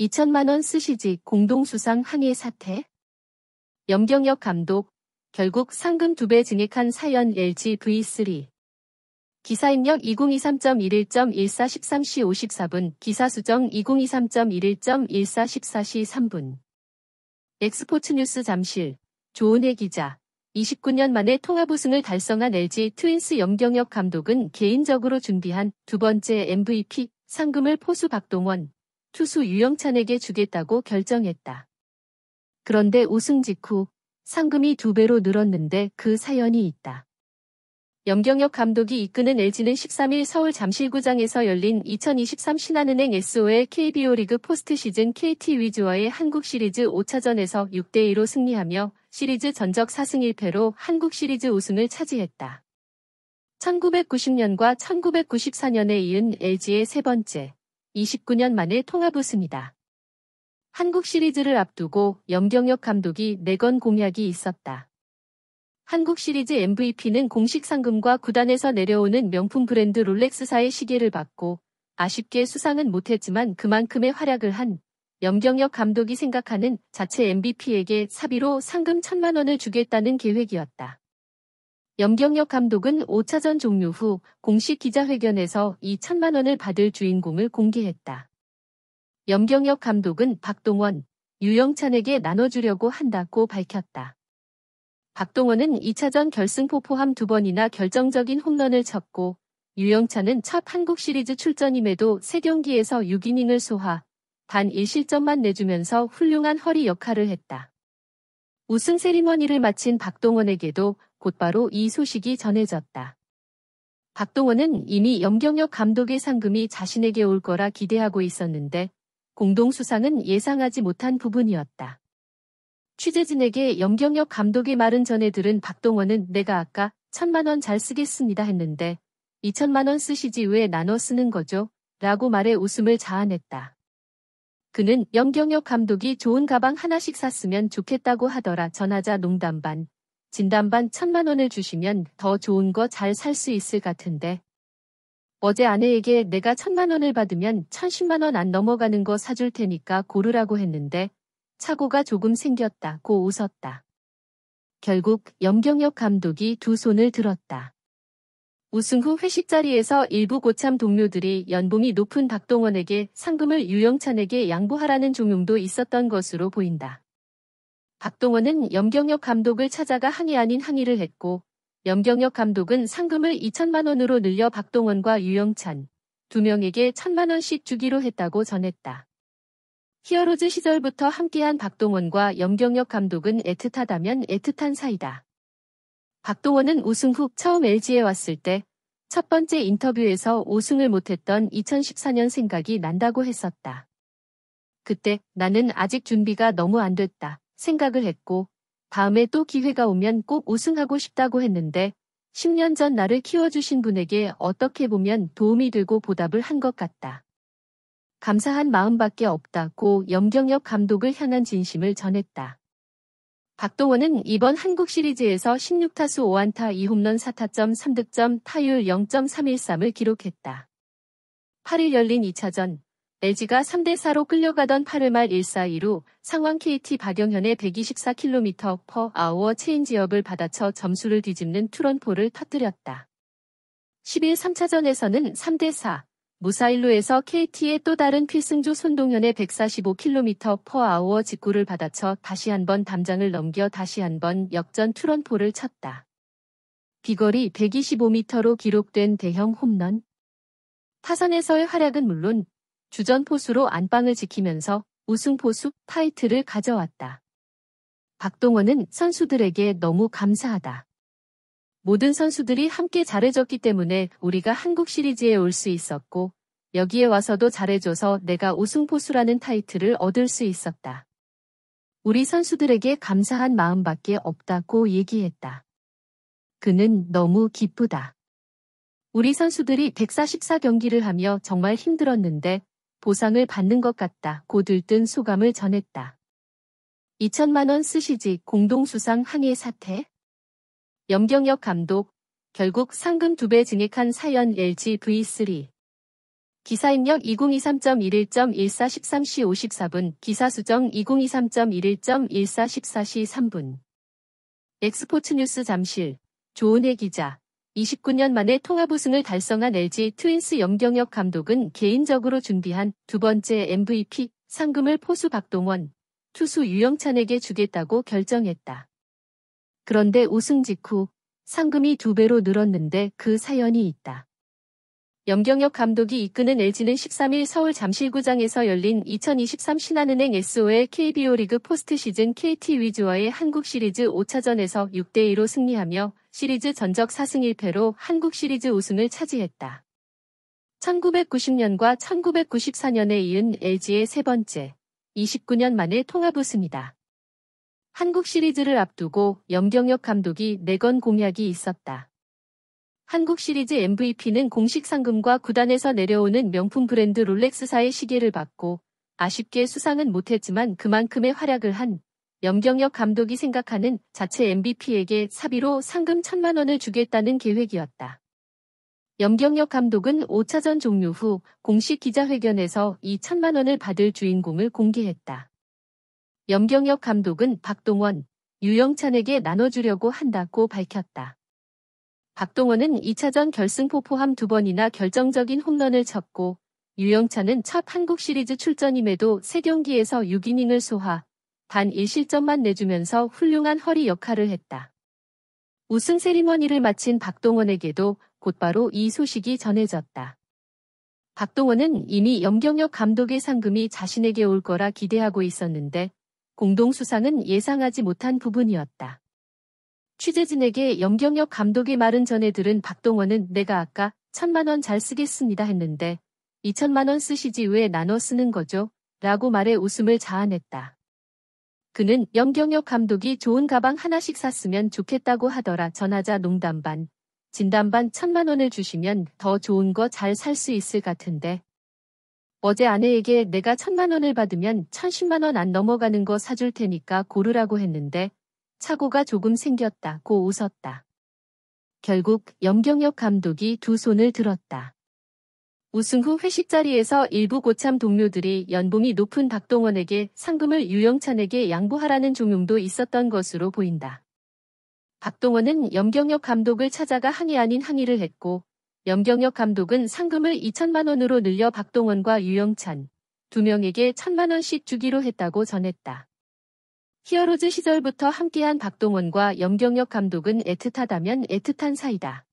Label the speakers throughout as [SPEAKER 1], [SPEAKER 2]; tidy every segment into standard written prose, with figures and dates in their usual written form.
[SPEAKER 1] 2천만 원 쓰시지 공동수상 항해 사태. 염경엽 감독, 결국 상금 2배 증액한 사연 LG V3. 기사 입력 2023.11.14 13시 54분, 기사 수정 2023.11.14 14시 3분. 엑스포츠뉴스 잠실, 조은혜 기자. 29년 만에 통합 우승을 달성한 LG 트윈스 염경엽 감독은 개인적으로 준비한 두 번째 MVP 상금을 포수 박동원, 투수 유영찬에게 주겠다고 결정했다. 그런데 우승 직후 상금이 2배로 늘었는데 그 사연이 있다. 염경엽 감독이 이끄는 LG는 13일 서울 잠실구장에서 열린 2023 신한은행 SOL KBO 리그 포스트 시즌 KT 위즈와의 한국 시리즈 5차전에서 6대2로 승리하며 시리즈 전적 4승 1패로 한국 시리즈 우승을 차지했다. 1990년과 1994년에 이은 LG의 세 번째, 29년 만에 통합 우승이다. 한국 시리즈를 앞두고 염경엽 감독이 내건 공약이 있었다. 한국 시리즈 MVP는 공식 상금과 구단에서 내려오는 명품 브랜드 롤렉스사의 시계를 받고 아쉽게 수상은 못했지만 그만큼의 활약을 한 염경엽 감독이 생각하는 자체 MVP에게 사비로 상금 1,000만 원을 주겠다는 계획이었다. 염경엽 감독은 5차전 종료 후 공식 기자회견에서 이 1,000만 원을 받을 주인공을 공개했다. 염경엽 감독은 박동원, 유영찬에게 나눠주려고 한다고 밝혔다. 박동원은 2차전 결승포 포함 2번이나 결정적인 홈런을 쳤고 유영찬은 첫 한국 시리즈 출전임에도 3경기에서 6이닝을 소화, 단 1실점만 내주면서 훌륭한 허리 역할을 했다. 우승 세리머니를 마친 박동원에게도 곧바로 이 소식이 전해졌다. 박동원은 이미 염경엽 감독의 상금이 자신에게 올 거라 기대하고 있었는데 공동수상은 예상하지 못한 부분이었다. 취재진에게 염경엽 감독의 말은 전해 들은 박동원은 내가 아까 1,000만 원 잘 쓰겠습니다 했는데 2천만 원 쓰시지 왜 나눠 쓰는 거죠? 라고 말해 웃음을 자아냈다. 그는 염경엽 감독이 좋은 가방 하나씩 샀으면 좋겠다고 하더라. 전하자 농담 반, 진담 반 1,000만 원을 주시면 더 좋은 거 잘 살 수 있을 같은데. 어제 아내에게 내가 1,000만 원을 받으면 1,010만 원 안 넘어가는 거 사줄 테니까 고르라고 했는데 착오가 조금 생겼다고 웃었다. 결국 염경엽 감독이 두 손을 들었다. 우승 후 회식 자리에서 일부 고참 동료들이 연봉이 높은 박동원에게 상금을 유영찬에게 양보하라는 종용도 있었던 것으로 보인다. 박동원은 염경엽 감독을 찾아가 항의 아닌 항의를 했고 염경엽 감독은 상금을 2천만 원으로 늘려 박동원과 유영찬 두 명에게 1,000만 원씩 주기로 했다고 전했다. 히어로즈 시절부터 함께한 박동원과 염경엽 감독은 애틋하다면 애틋한 사이다. 박동원은 우승 후 처음 LG에 왔을 때 첫 번째 인터뷰에서 우승을 못했던 2014년 생각이 난다고 했었다. 그때 나는 아직 준비가 너무 안 됐다 생각을 했고 다음에 또 기회가 오면 꼭 우승하고 싶다고 했는데 10년 전 나를 키워주신 분에게 어떻게 보면 도움이 되고 보답을 한 것 같다. 감사한 마음밖에 없다고 염경엽 감독을 향한 진심을 전했다. 박동원은 이번 한국 시리즈에서 16타수 5안타 2홈런 4타점 3득점 타율 0.313을 기록했다. 8일 열린 2차전, LG가 3대4로 끌려가던 8회 말 1-4-2루 상황 KT 박영현의 124km/h 체인지업을 받아쳐 점수를 뒤집는 투런포를 터뜨렸다. 10일 3차전에서는 3대4, 무사일루에서 KT의 또 다른 필승조 손동현의 145km/h 직구를 받아쳐 다시 한번 담장을 넘겨 다시 한번 역전 투런포를 쳤다. 비거리 125m로 기록된 대형 홈런. 타선에서의 활약은 물론 주전 포수로 안방을 지키면서 우승 포수 타이틀을 가져왔다. 박동원은 선수들에게 너무 감사하다. 모든 선수들이 함께 잘해줬기 때문에 우리가 한국 시리즈에 올 수 있었고 여기에 와서도 잘해줘서 내가 우승 포수라는 타이틀을 얻을 수 있었다. 우리 선수들에게 감사한 마음밖에 없다고 얘기했다. 그는 너무 기쁘다. 우리 선수들이 144경기를 하며 정말 힘들었는데 보상을 받는 것 같다고 들뜬 소감을 전했다. 2천만 원 쓰시지 공동수상 항해 사태. 염경엽 감독, 결국 상금 2배 증액한 사연 LG V3. 기사 입력 2023.11.14 13시 54분, 기사 수정 2023.11.14 14시 3분. 엑스포츠 뉴스 잠실, 조은혜 기자. 29년 만에 통합 우승을 달성한 LG 트윈스 염경엽 감독은 개인적으로 준비한 두 번째 MVP 상금을 포수 박동원, 투수 유영찬에게 주겠다고 결정했다. 그런데 우승 직후 상금이 2배로 늘었는데 그 사연이 있다. 염경엽 감독이 이끄는 LG는 13일 서울 잠실구장에서 열린 2023 신한은행 SOL KBO 리그 포스트 시즌 KT 위즈와의 한국 시리즈 5차전에서 6대2로 승리하며 시리즈 전적 4승 1패로 한국 시리즈 우승을 차지했다. 1990년과 1994년에 이은 LG의 세 번째, 29년 만에 통합 우승이다. 한국 시리즈를 앞두고 염경엽 감독이 내건 공약이 있었다. 한국 시리즈 MVP는 공식 상금과 구단에서 내려오는 명품 브랜드 롤렉스사의 시계를 받고 아쉽게 수상은 못했지만 그만큼의 활약을 한 염경엽 감독이 생각하는 자체 MVP에게 사비로 상금 1,000만 원을 주겠다는 계획이었다. 염경엽 감독은 5차전 종료 후 공식 기자회견에서 이 1,000만 원을 받을 주인공을 공개했다. 염경엽 감독은 박동원, 유영찬에게 나눠주려고 한다고 밝혔다. 박동원은 2차전 결승포 포함 2번이나 결정적인 홈런을 쳤고 유영찬은 첫 한국 시리즈 출전임에도 3경기에서 6이닝을 소화, 단 1실점만 내주면서 훌륭한 허리 역할을 했다. 우승 세리머니를 마친 박동원에게도 곧바로 이 소식이 전해졌다. 박동원은 이미 염경엽 감독의 상금이 자신에게 올 거라 기대하고 있었는데 공동 수상은 예상하지 못한 부분이었다. 취재진에게 염경엽 감독의 말은 전해 들은 박동원은 내가 아까 1,000만 원 잘 쓰겠습니다 했는데 2,000만 원 쓰시지 왜 나눠 쓰는 거죠? 라고 말해 웃음을 자아냈다. 그는 염경엽 감독이 좋은 가방 하나씩 샀으면 좋겠다고 하더라 전하자 농담 반, 진담 반 1,000만 원을 주시면 더 좋은 거 잘 살 수 있을 같은데. 어제 아내에게 내가 1,000만 원을 받으면 1,010만 원 안 넘어가는 거 사줄 테니까 고르라고 했는데 착오가 조금 생겼다고 웃었다. 결국 염경엽 감독이 두 손을 들었다. 우승 후 회식 자리에서 일부 고참 동료들이 연봉이 높은 박동원에게 상금을 유영찬에게 양보하라는 종용도 있었던 것으로 보인다. 박동원은 염경엽 감독을 찾아가 항의 아닌 항의를 했고 염경엽 감독은 상금을 2,000만 원으로 늘려 박동원과 유영찬 두 명에게 1,000만 원씩 주기로 했다고 전했다. 히어로즈 시절부터 함께한 박동원과 염경엽 감독은 애틋하다면 애틋한 사이다.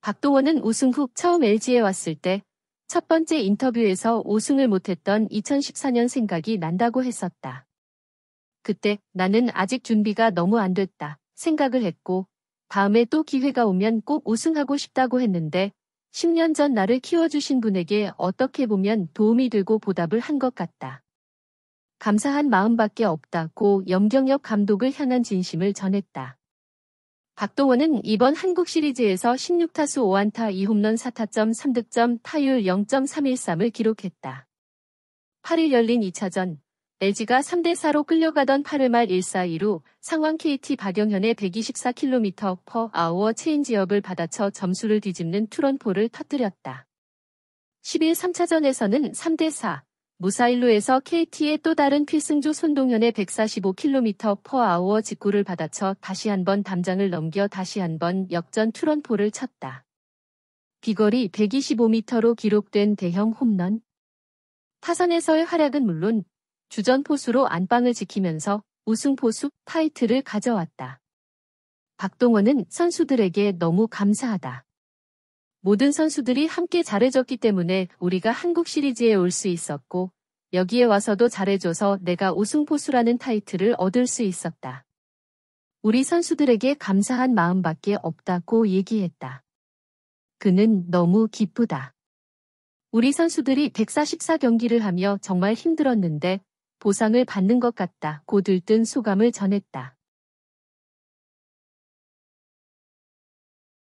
[SPEAKER 1] 박동원은 우승 후 처음 LG에 왔을 때 첫 번째 인터뷰에서 우승을 못했던 2014년 생각이 난다고 했었다. 그때 나는 아직 준비가 너무 안 됐다 생각을 했고 다음에 또 기회가 오면 꼭 우승하고 싶다고 했는데 10년 전 나를 키워주신 분에게 어떻게 보면 도움이 되고 보답을 한 것 같다. 감사한 마음밖에 없다고 염경엽 감독을 향한 진심을 전했다. 박동원은 이번 한국 시리즈에서 16타수 5안타 2홈런 4타점 3득점 타율 0.313을 기록했다. 8일 열린 2차전, LG가 3대4로 끌려가던 8회 말 1-4-2루 상황 KT 박영현의 124km/h 체인지업을 받아쳐 점수를 뒤집는 투런포를 터뜨렸다. 10일 3차전에서는 3대4, 무사일루에서 KT의 또 다른 필승조 손동현의 145km/h 직구를 받아쳐 다시 한번 담장을 넘겨 다시 한번 역전 투런포를 쳤다. 비거리 125m로 기록된 대형 홈런. 타선에서의 활약은 물론 주전 포수로 안방을 지키면서 우승 포수 타이틀을 가져왔다. 박동원은 선수들에게 너무 감사하다. 모든 선수들이 함께 잘해줬기 때문에 우리가 한국 시리즈에 올 수 있었고 여기에 와서도 잘해줘서 내가 우승 포수라는 타이틀을 얻을 수 있었다. 우리 선수들에게 감사한 마음밖에 없다고 얘기했다. 그는 너무 기쁘다. 우리 선수들이 144경기를 하며 정말 힘들었는데 보상을 받는 것 같다고 들뜬 소감을 전했다.